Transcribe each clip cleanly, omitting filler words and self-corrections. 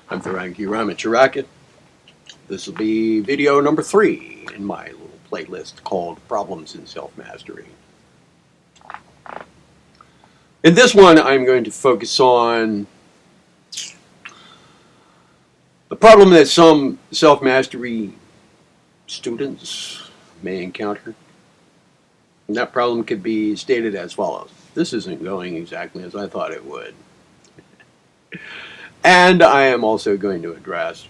I'm Theron Ramacharaka. This will be video number 3 in my little playlist called Problems in Self-Mastery. In this one, I'm going to focus on the problem that some self-mastery students may encounter. And that problem could be stated as follows. This isn't going exactly as I thought it would. And I am also going to address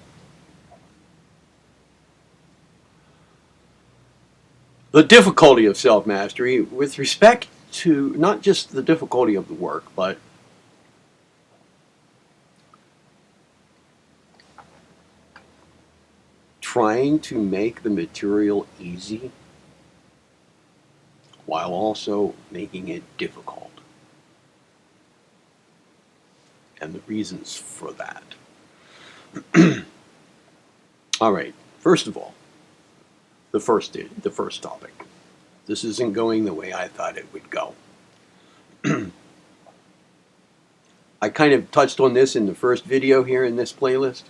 the difficulty of self-mastery with respect to not just the difficulty of the work, but trying to make the material easy while also making it difficult. And the reasons for that. All right, first of all, the first topic. This isn't going the way I thought it would go. I kind of touched on this in the first video here in this playlist.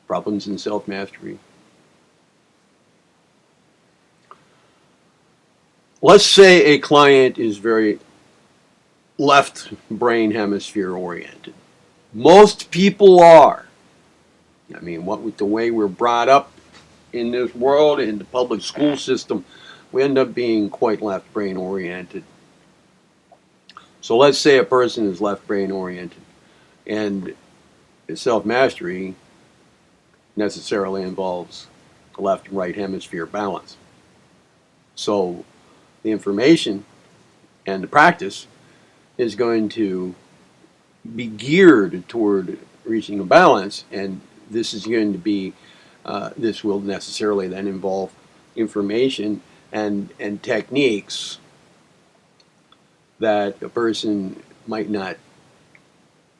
Problems in self-mastery. Let's say a client is very left brain hemisphere oriented. Most people are. I mean, what with the way we're brought up in this world, in the public school system, we end up being quite left brain oriented. So let's say a person is left brain oriented, and self-mastery necessarily involves the left and right hemisphere balance. So the information and the practice is going to be geared toward reaching a balance, and this is going to be this will necessarily then involve information and techniques that a person might not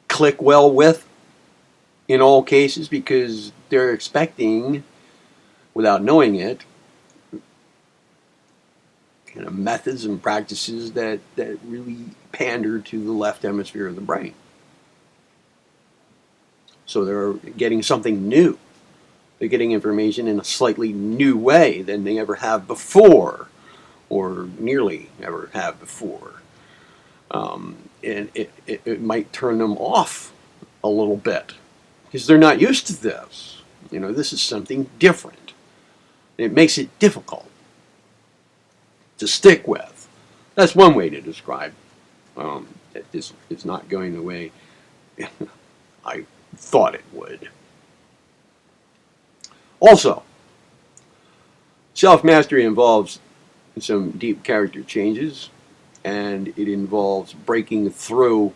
click well with in all cases, because they're expecting, without knowing it, kind of methods and practices that really pander to the left hemisphere of the brain. So they're getting something new. They're getting information in a slightly new way than they ever have before, or nearly ever have before. And it might turn them off a little bit, because they're not used to this. You know, this is something different. It makes it difficult to stick with. That's one way to describe that this is not going the way I thought it would. Also, self-mastery involves some deep character changes, and it involves breaking through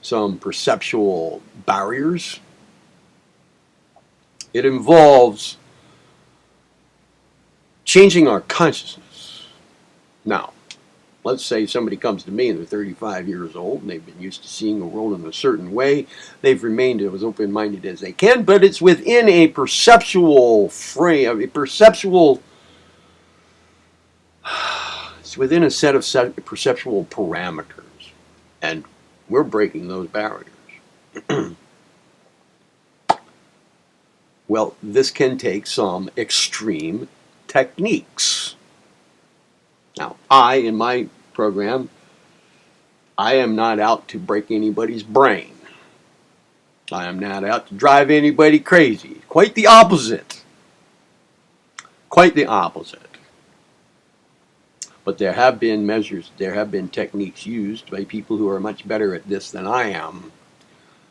some perceptual barriers. It involves changing our consciousness. Now, let's say somebody comes to me and they're 35 years old and they've been used to seeing the world in a certain way. They've remained as open-minded as they can, but it's within a perceptual frame, it's within a set of perceptual parameters, and we're breaking those barriers. Well, this can take some extreme techniques. Now, in my program, I am not out to break anybody's brain. I am not out to drive anybody crazy. Quite the opposite. Quite the opposite. But there have been measures, there have been techniques used by people who are much better at this than I am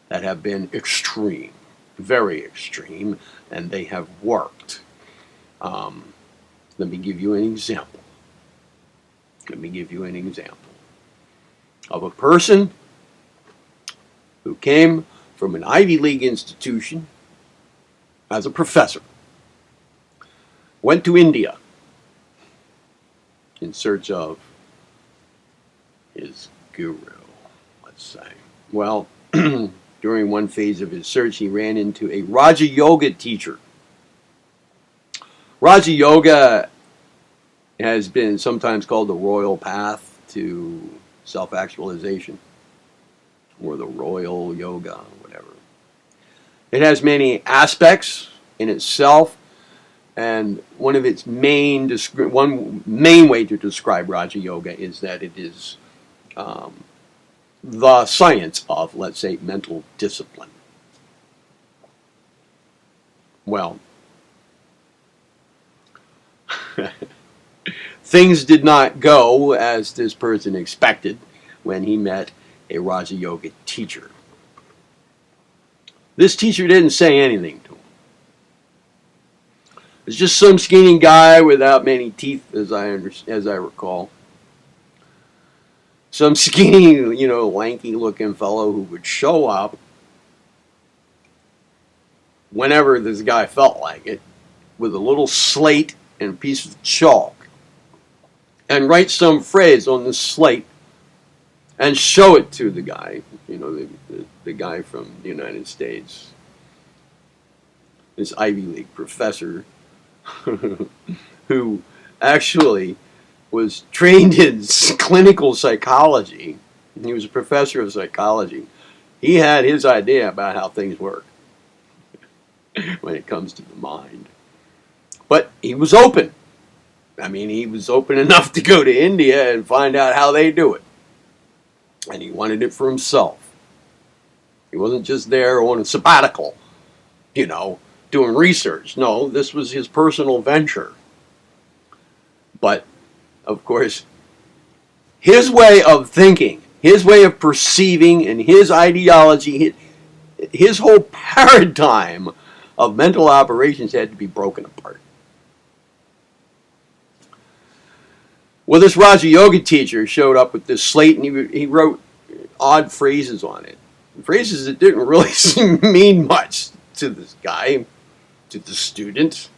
that have been extreme, very extreme, and they have worked. Let me give you an example. Let me give you an example of a person who came from an Ivy League institution as a professor, went to India in search of his guru, let's say. Well, during one phase of his search, he ran into a Raja Yoga teacher. Raja Yoga has been sometimes called the royal path to self-actualization, or the royal yoga, whatever. It has many aspects in itself, and one main way to describe Raja Yoga is that it is the science of, let's say, mental discipline. Well, things did not go as this person expected when he met a Raja Yoga teacher. This teacher didn't say anything to him. It's just some skinny guy without many teeth, as I recall. Some skinny, lanky-looking fellow who would show up whenever this guy felt like it, with a little slate and a piece of chalk, and write some phrase on the slate and show it to the guy, the guy from the United States, this Ivy League professor who actually was trained in clinical psychology. He was a professor of psychology. He had his idea about how things work when it comes to the mind. But he was open. He was open enough to go to India and find out how they do it. And he wanted it for himself. He wasn't just there on a sabbatical, doing research. No, this was his personal venture. But, of course, his way of thinking, his way of perceiving, and his ideology, his whole paradigm of mental operations had to be broken apart. Well, this Raja Yoga teacher showed up with this slate, and he wrote odd phrases on it. Phrases that didn't really mean much to this guy, to the student,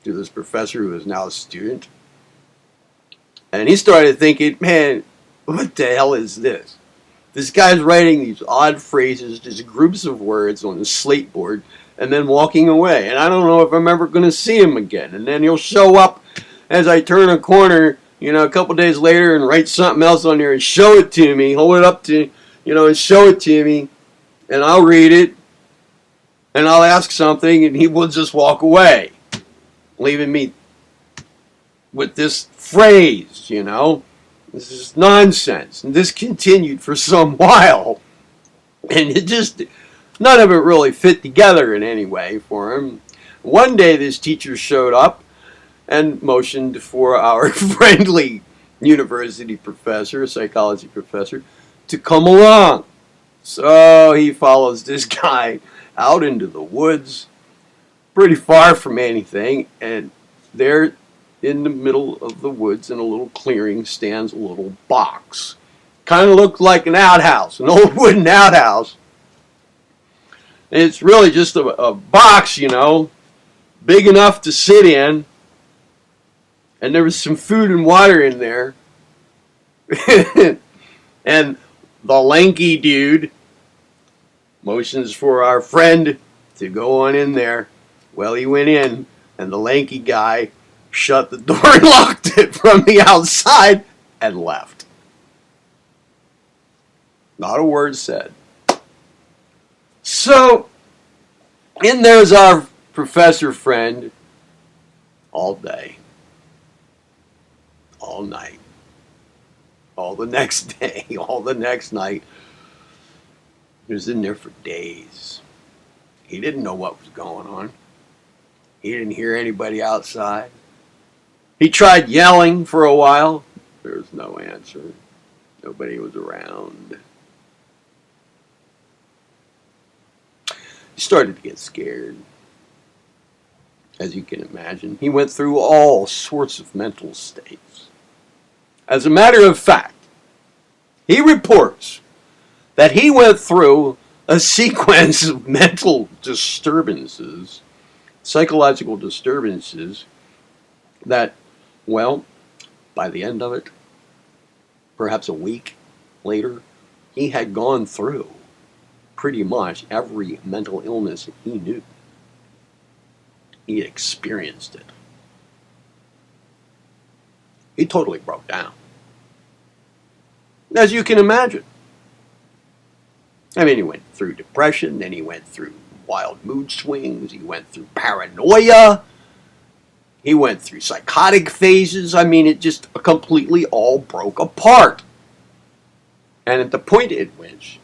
to this professor who is now a student. And he started thinking, man, what the hell is this? This guy's writing these odd phrases, just groups of words on the slate board, and then walking away. And I don't know if I'm ever going to see him again. And then he'll show up as I turn a corner, a couple days later, and write something else on there and show it to me, hold it up to, and show it to me, and I'll read it, and I'll ask something, and he will just walk away, leaving me with this phrase, This is nonsense. And this continued for some while, and none of it really fit together in any way for him. One day this teacher showed up and motioned for our friendly university professor, psychology professor, to come along. So he follows this guy out into the woods, pretty far from anything, and there in the middle of the woods in a little clearing stands a little box. Kind of looked like an outhouse, an old wooden outhouse. And it's really just a box, big enough to sit in. And there was some food and water in there. And the lanky dude motions for our friend to go on in there. Well, he went in, and the lanky guy shut the door and locked it from the outside and left. Not a word said. So, in there's our professor friend all day, all night, all the next day, all the next night. He was in there for days. He didn't know what was going on. He didn't hear anybody outside. He tried yelling for a while. There was no answer. Nobody was around. He started to get scared. As you can imagine, he went through all sorts of mental states. As a matter of fact, he reports that he went through a sequence of mental disturbances, psychological disturbances, that, well, by the end of it, perhaps a week later, he had gone through pretty much every mental illness he knew. He experienced it. He totally broke down. As you can imagine. He went through depression, then he went through wild mood swings. He went through paranoia. He went through psychotic phases. I mean, it just completely all broke apart. And at the point at which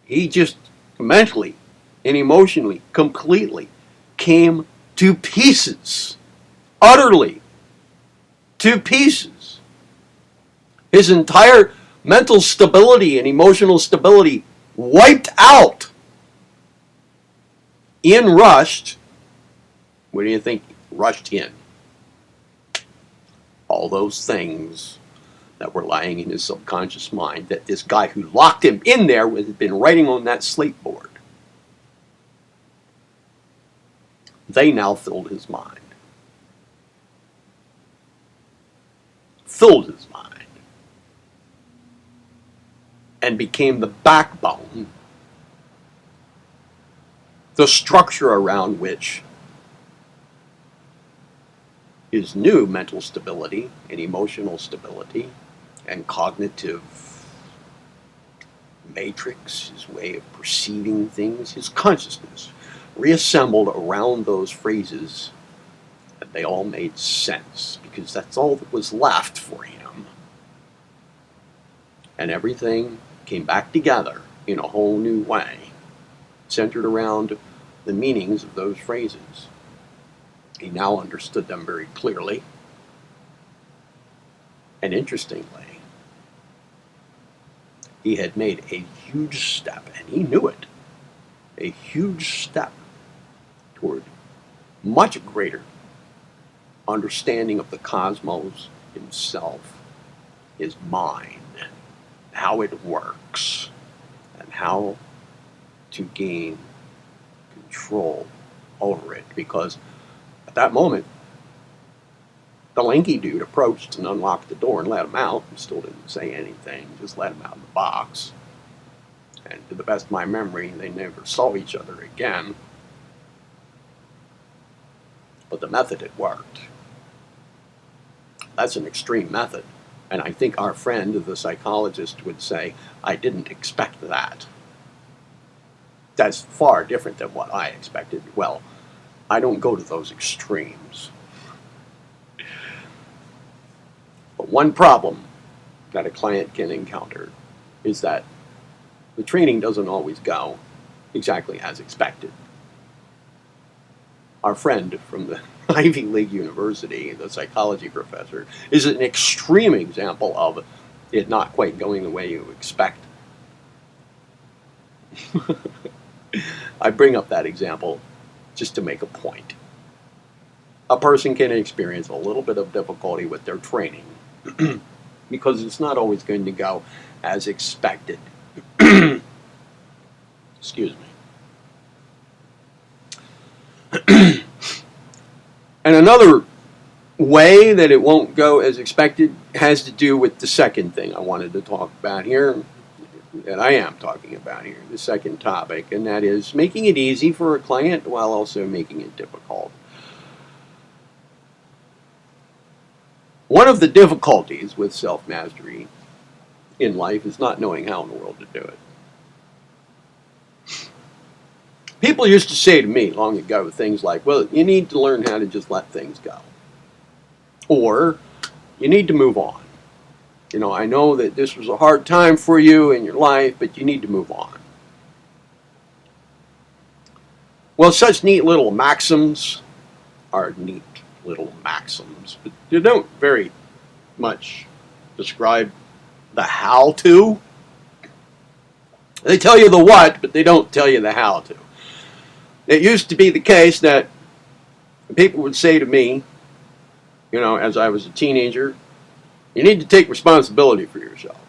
he just mentally and emotionally, completely came to pieces. Utterly to pieces. His entire mental stability and emotional stability wiped out. In rushed. What do you think rushed in? All those things that were lying in his subconscious mind that this guy who locked him in there had been writing on that slate board. They now filled his mind. Filled his mind. And became the backbone, the structure around which his new mental stability and emotional stability and cognitive matrix, his way of perceiving things, his consciousness, reassembled around those phrases, and they all made sense because that's all that was left for him. And everything came back together in a whole new way, centered around the meanings of those phrases. He now understood them very clearly. And interestingly, he had made a huge step, and he knew it, a huge step toward much greater understanding of the cosmos, himself, his mind, how it works, and how to gain control over it. Because at that moment, the lanky dude approached and unlocked the door and let him out. He still didn't say anything, just let him out of the box. And to the best of my memory, they never saw each other again. But the method had worked. That's an extreme method. And I think our friend, the psychologist, would say, I didn't expect that. That's far different than what I expected. Well, I don't go to those extremes. But one problem that a client can encounter is that the training doesn't always go exactly as expected. Our friend from the Ivy League University, the psychology professor, is an extreme example of it not quite going the way you expect. I bring up that example just to make a point. A person can experience a little bit of difficulty with their training because it's not always going to go as expected. Excuse me. And another way that it won't go as expected has to do with the second thing I wanted to talk about here, that I am talking about here, the second topic, and that is making it easy for a client while also making it difficult. One of the difficulties with self-mastery in life is not knowing how in the world to do it. People used to say to me long ago things like, well, you need to learn how to just let things go. Or, you need to move on. You know, I know that this was a hard time for you in your life, but you need to move on. Well, such neat little maxims are neat little maxims, but they don't very much describe the how-to. They tell you the what, but they don't tell you the how-to. It used to be the case that people would say to me, you know, as I was a teenager, you need to take responsibility for yourself.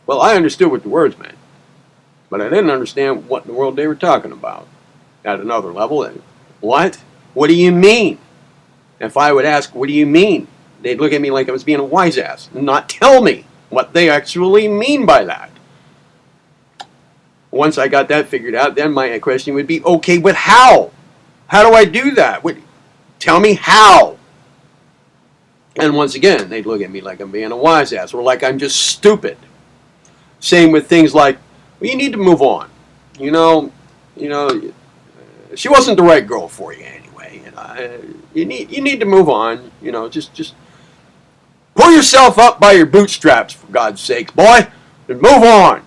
Well, I understood what the words meant, but I didn't understand what in the world they were talking about. At another level, what? What do you mean? If I would ask, what do you mean? They'd look at me like I was being a wise ass and not tell me what they actually mean by that. Once I got that figured out, then my question would be, okay, but how? How do I do that? Tell me how. And once again, they'd look at me like I'm being a wise ass or like I'm just stupid. Same with things like, well, you need to move on. You know, you know, she wasn't the right girl for you anyway. You need to move on. Just pull yourself up by your bootstraps, for God's sake, boy, and move on.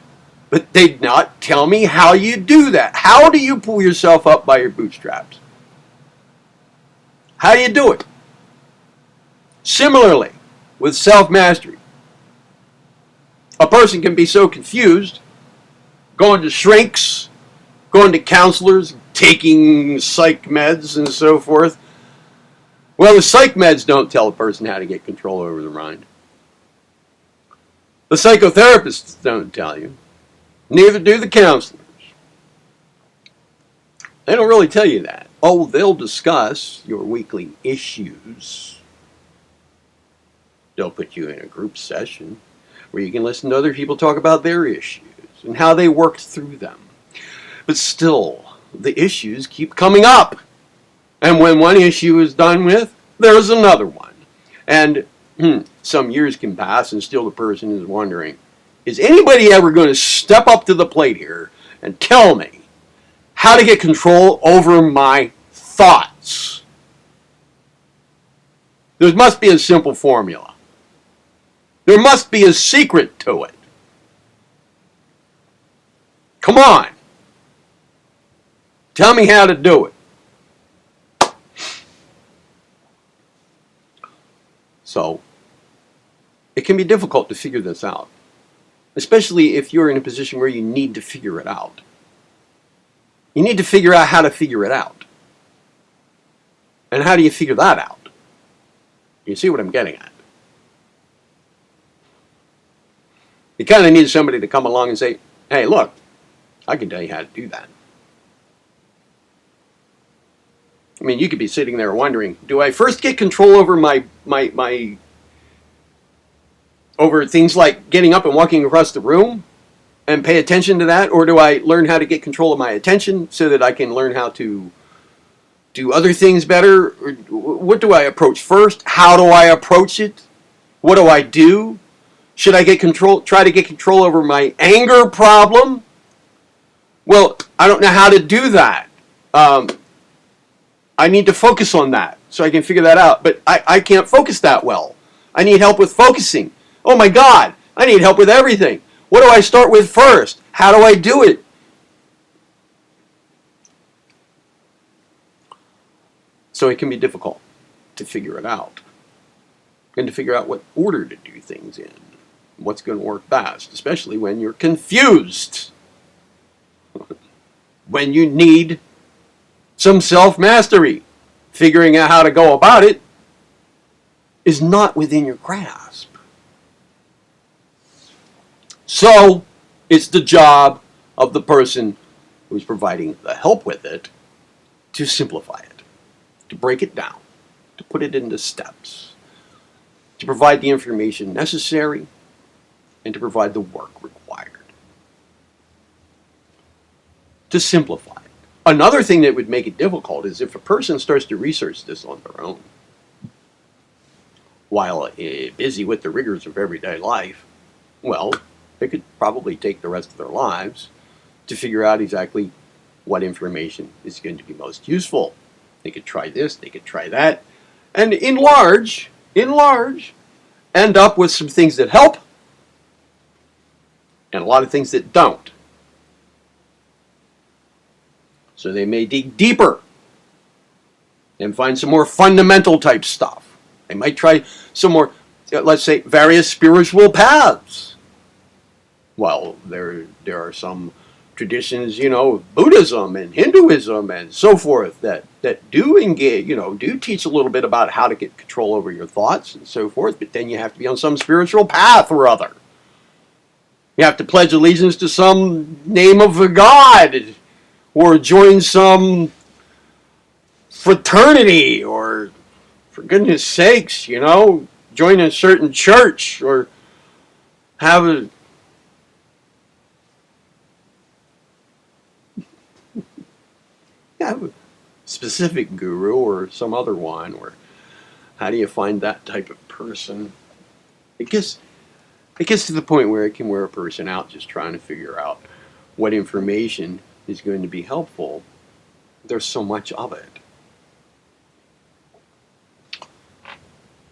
But they'd not tell me how you do that. How do you pull yourself up by your bootstraps? How do you do it? Similarly, with self-mastery, a person can be so confused, going to shrinks, going to counselors, taking psych meds and so forth. Well, the psych meds don't tell a person how to get control over their mind. The psychotherapists don't tell you. Neither do the counselors. They don't really tell you that. Oh, they'll discuss your weekly issues. They'll put you in a group session where you can listen to other people talk about their issues and how they worked through them. But still, the issues keep coming up. And when one issue is done with, there's another one. And some years can pass and still the person is wondering, is anybody ever going to step up to the plate here and tell me how to get control over my thoughts? There must be a simple formula. There must be a secret to it. Come on. Tell me how to do it. So, it can be difficult to figure this out, especially if you're in a position where you need to figure it out. You need to figure out how to figure it out. And how do you figure that out? You see what I'm getting at? You kind of need somebody to come along and say, hey, look, I can tell you how to do that. I mean, you could be sitting there wondering, do I first get control over my over things like getting up and walking across the room and pay attention to that? Or do I learn how to get control of my attention so that I can learn how to do other things better? Or what do I approach first? How do I approach it? What do I do? Should I try to get control over my anger problem? Well, I don't know how to do that. I need to focus on that so I can figure that out. But I can't focus that well. I need help with focusing. Oh my God, I need help with everything. What do I start with first? How do I do it? So it can be difficult to figure it out. And to figure out what order to do things in. What's going to work best, especially when you're confused. When you need some self-mastery. Figuring out how to go about it is not within your grasp. So, it's the job of the person who's providing the help with it to simplify it, to break it down, to put it into steps, to provide the information necessary, and to provide the work required. To simplify it. Another thing that would make it difficult is if a person starts to research this on their own, while busy with the rigors of everyday life. Well, they could probably take the rest of their lives to figure out exactly what information is going to be most useful. They could try this, they could try that, and in large, end up with some things that help and a lot of things that don't. So they may dig deeper and find some more fundamental type stuff. They might try some more, let's say, various spiritual paths. Well, there are some traditions, Buddhism and Hinduism and so forth that do engage, do teach a little bit about how to get control over your thoughts and so forth, but then you have to be on some spiritual path or other. You have to pledge allegiance to some name of a god or join some fraternity or, for goodness sakes, join a certain church or have a specific guru or some other one, or how do you find that type of person? It gets to the point where it can wear a person out just trying to figure out what information is going to be helpful, there's so much of it.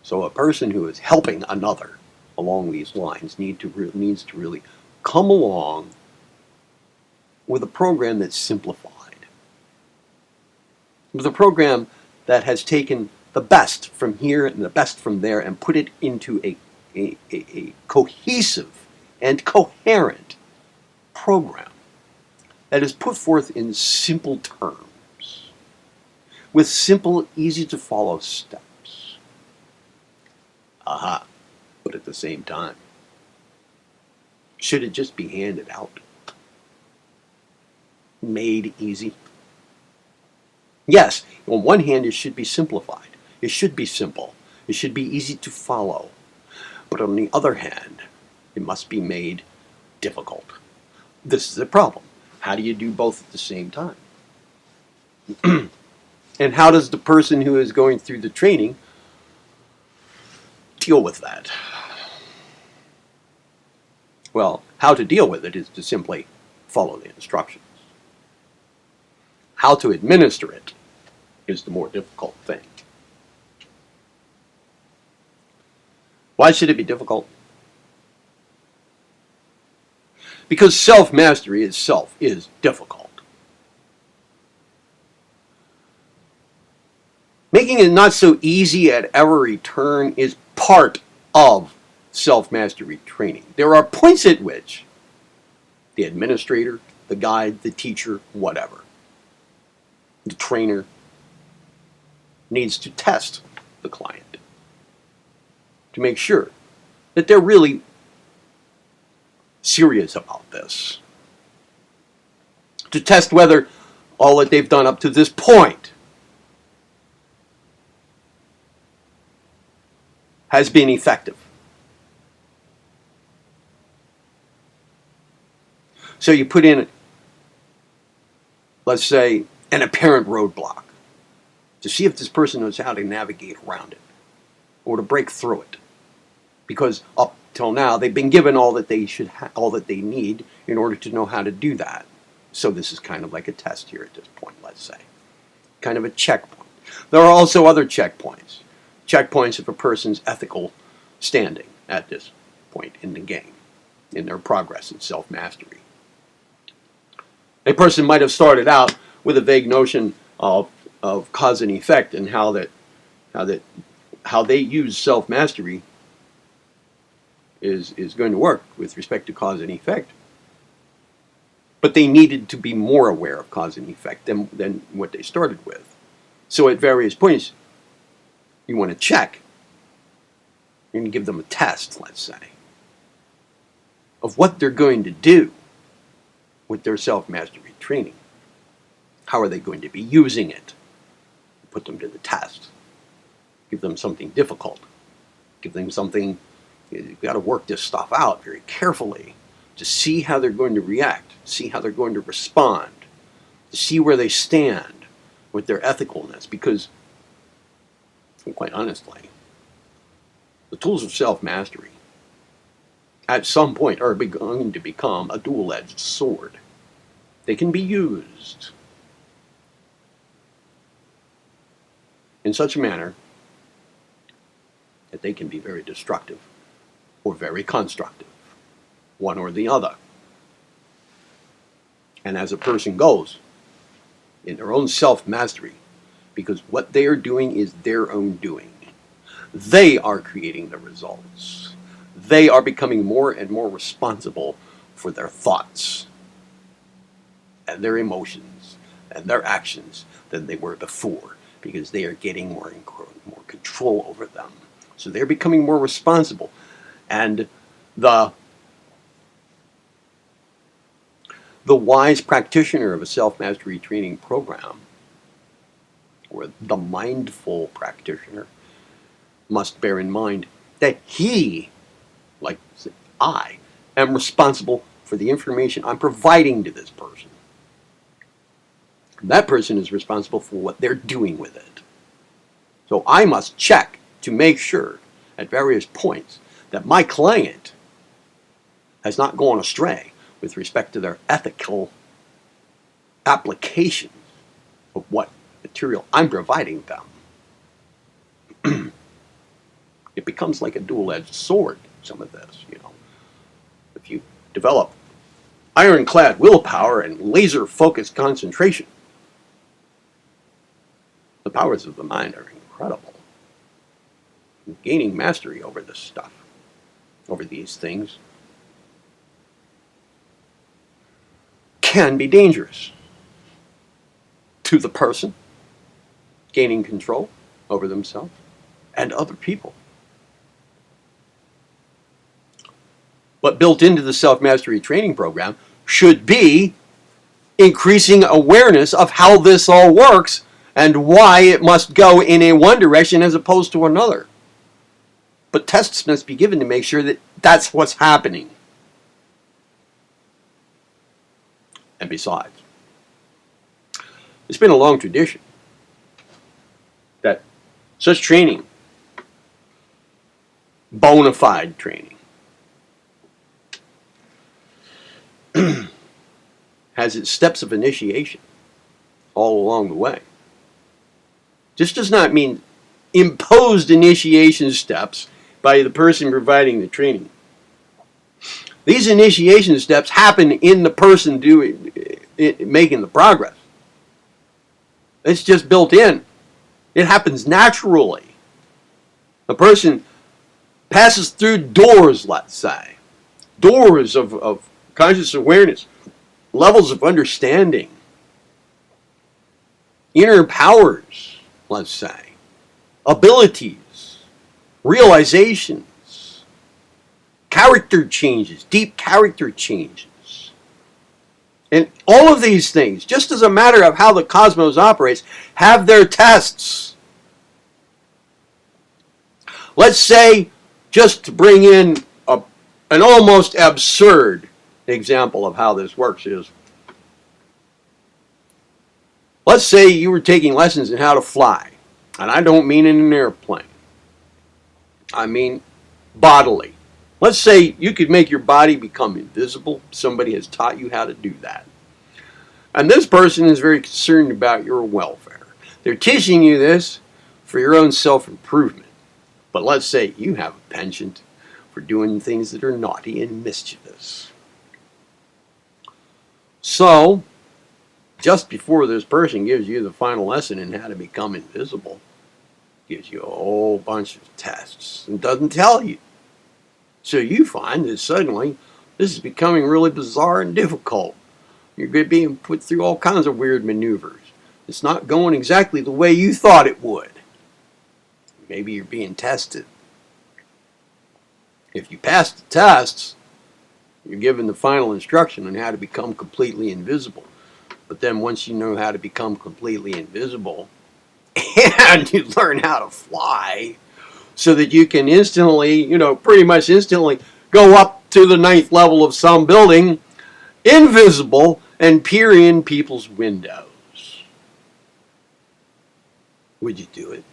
So a person who is helping another along these lines needs to really come along with a program that's simplified, with a program that has taken the best from here and the best from there and put it into a cohesive and coherent program that is put forth in simple terms, with simple, easy to follow steps. Aha. But at the same time, should it just be handed out? Made easy? Yes, on one hand, it should be simplified. It should be simple. It should be easy to follow. But on the other hand, it must be made difficult. This is the problem. How do you do both at the same time? And how does the person who is going through the training deal with that? Well, how to deal with it is to simply follow the instructions. How to administer it is the more difficult thing. Why should it be difficult? Because self-mastery itself is difficult. Making it not so easy at every turn is part of self-mastery training. There are points at which the administrator, the guide, the teacher, whatever, the trainer needs to test the client to make sure that they're really serious about this. To test whether all that they've done up to this point has been effective. So you put in, let's say, an apparent roadblock to see if this person knows how to navigate around it or to break through it. Because up till now, they've been given all that they all that they need in order to know how to do that. So this is kind of like a test here at this point, let's say. Kind of a checkpoint. There are also other checkpoints. Checkpoints of a person's ethical standing at this point in the game, in their progress in self-mastery. A person might have started out with a vague notion of cause and effect and how they use self-mastery is going to work with respect to cause and effect. But they needed to be more aware of cause and effect than what they started with. So at various points, you want to check. You're going to give them a test, let's say, of what they're going to do with their self-mastery training. How are they going to be using it? Put them to the test. Give them something difficult. Give them something, you've got to work this stuff out very carefully to see how they're going to react, see how they're going to respond, to see where they stand with their ethicalness. Because, quite honestly, the tools of self-mastery at some point are going to become a dual-edged sword. They can be used in such a manner that they can be very destructive or very constructive, one or the other. And as a person goes in their own self-mastery, because what they are doing is their own doing, they are creating the results. They are becoming more and more responsible for their thoughts and their emotions and their actions than they were before, because they are getting more control over them. So they're becoming more responsible. And the wise practitioner of a self-mastery training program, or the mindful practitioner, must bear in mind that he, like I, am responsible for the information I'm providing to this person. That person is responsible for what they're doing with it. So I must check to make sure at various points that my client has not gone astray with respect to their ethical application of what material I'm providing them. It becomes like a dual-edged sword, some of this, you know. If you develop ironclad willpower and laser-focused concentration, the powers of the mind are incredible. Gaining mastery over this stuff, over these things, can be dangerous to the person gaining control over themselves and other people. But built into the self-mastery training program should be increasing awareness of how this all works and why it must go in a one direction as opposed to another. But tests must be given to make sure that that's what's happening. And besides, it's been a long tradition that such training, bona fide training, has its steps of initiation all along the way. This does not mean imposed initiation steps by the person providing the training. These initiation steps happen in the person making the progress. It's just built in. It happens naturally. The person passes through doors, let's say. Doors of conscious awareness, levels of understanding, inner powers, let's say, abilities, realizations, character changes, deep character changes. And all of these things, just as a matter of how the cosmos operates, have their tests. Let's say, just to bring in an almost absurd example of how this works is, let's say you were taking lessons in how to fly. And I don't mean in an airplane. I mean bodily. Let's say you could make your body become invisible. Somebody has taught you how to do that. And this person is very concerned about your welfare. They're teaching you this for your own self-improvement. But let's say you have a penchant for doing things that are naughty and mischievous. So, just before this person gives you the final lesson in how to become invisible, gives you a whole bunch of tests and doesn't tell you. So you find that suddenly this is becoming really bizarre and difficult. You're being put through all kinds of weird maneuvers. It's not going exactly the way you thought it would. Maybe you're being tested. If you pass the tests, you're given the final instruction on how to become completely invisible. But then once you know how to become completely invisible, and you learn how to fly, so that you can instantly, pretty much instantly go up to the 9th level of some building, invisible, and peer in people's windows. Would you do it?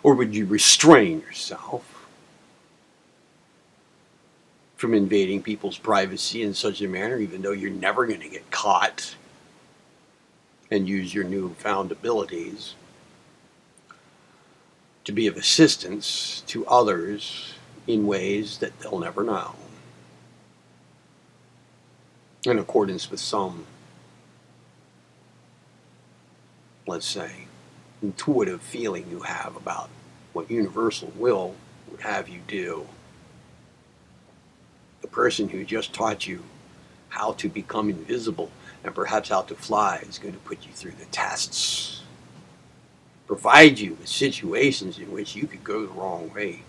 Or would you restrain yourself from invading people's privacy in such a manner, even though you're never going to get caught, and use your newfound abilities to be of assistance to others in ways that they'll never know, in accordance with some, let's say, intuitive feeling you have about what universal will would have you do. The person who just taught you how to become invisible and perhaps how to fly is going to put you through the tests, provide you with situations in which you could go the wrong way.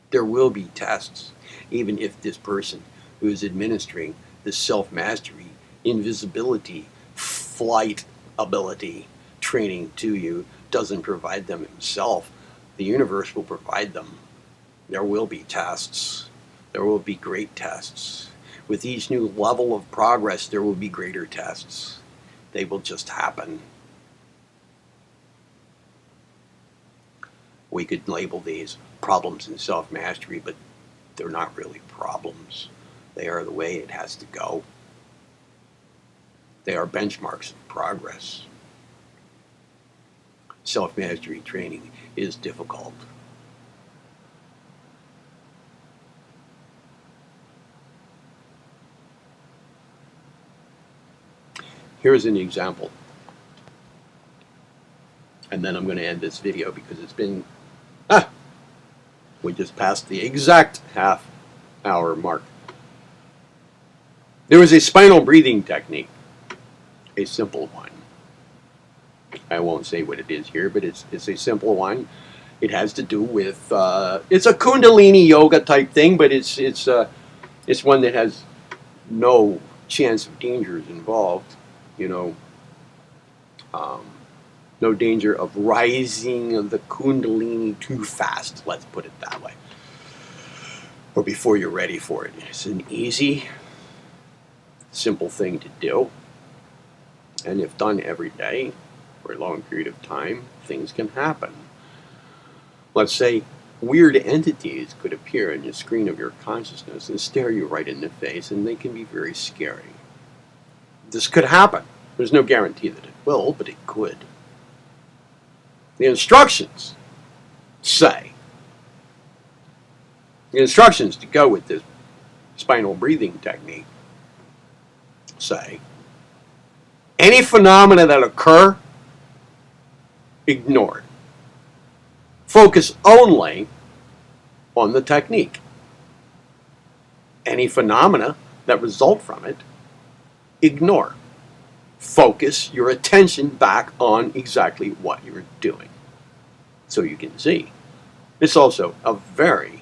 There will be tests, even if this person who is administering the self-mastery, invisibility, flight ability training to you doesn't provide them himself. The universe will provide them. There will be tests. There will be great tests. With each new level of progress, there will be greater tests. They will just happen. We could label these problems in self-mastery, but they're not really problems. They are the way it has to go. They are benchmarks of progress. Self-mastery training is difficult. Here's an example. And then I'm going to end this video because it's been, we just passed the exact half-hour mark. There was a spinal breathing technique, a simple one. I won't say what it is here, but it's a simple one. It has to do with, it's a Kundalini yoga type thing, but it's one that has no chance of dangers involved, you know. No danger of rising of the Kundalini too fast, let's put it that way, or before you're ready for it. It's an easy, simple thing to do, and if done every day for a long period of time, things can happen. Let's say weird entities could appear on the screen of your consciousness and stare you right in the face, and they can be very scary. This could happen. There's no guarantee that it will, but it could. The instructions say, the instructions to go with this spinal breathing technique say, any phenomena that occur, ignore it. Focus only on the technique. Any phenomena that result from it, ignore. Focus your attention back on exactly what you're doing so you can see. It's also a very,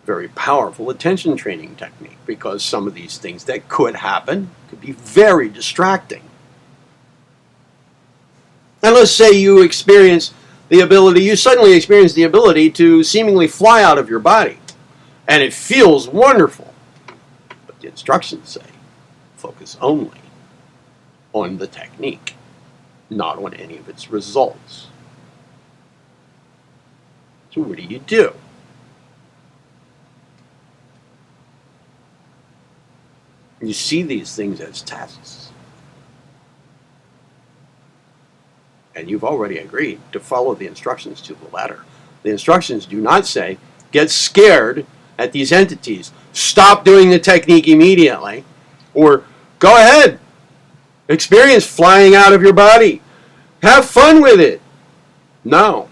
very powerful attention training technique because some of these things that could happen could be very distracting. And let's say you experience the ability, you suddenly experience the ability to seemingly fly out of your body, and it feels wonderful. But the instructions say, focus only on the technique, not on any of its results. So what do? You see these things as tests. And you've already agreed to follow the instructions to the letter. The instructions do not say, get scared at these entities, stop doing the technique immediately, or go ahead, experience flying out of your body, have fun with it. No.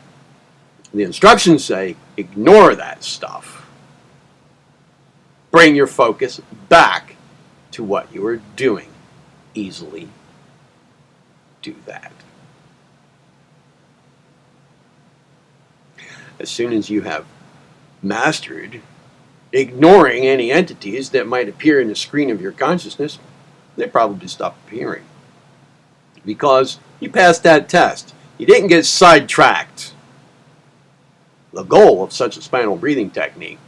The instructions say, ignore that stuff. Bring your focus back to what you are doing. Easily do that. As soon as you have mastered ignoring any entities that might appear in the screen of your consciousness, they probably stop appearing. Because you passed that test. You didn't get sidetracked. The goal of such a spinal breathing technique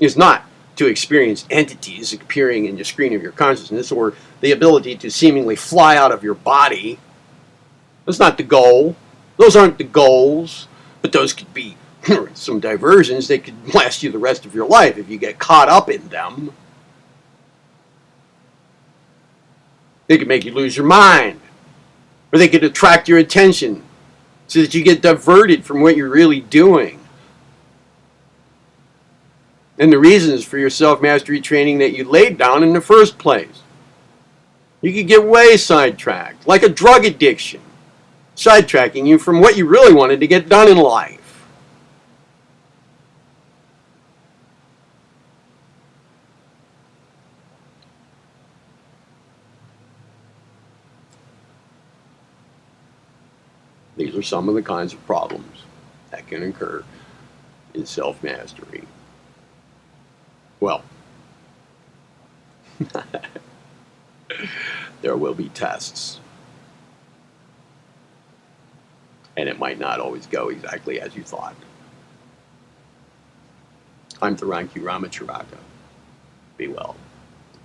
is not to experience entities appearing in the screen of your consciousness or the ability to seemingly fly out of your body. That's not the goal. Those aren't the goals. But those could be some diversions that could last you the rest of your life if you get caught up in them. They could make you lose your mind. Or they could attract your attention so that you get diverted from what you're really doing. And the reasons for your self-mastery training that you laid down in the first place. You could get way sidetracked, like a drug addiction, sidetracking you from what you really wanted to get done in life. These are some of the kinds of problems that can occur in self-mastery. Well, there will be tests. And it might not always go exactly as you thought. I'm Theron Ramacharaka. Be well.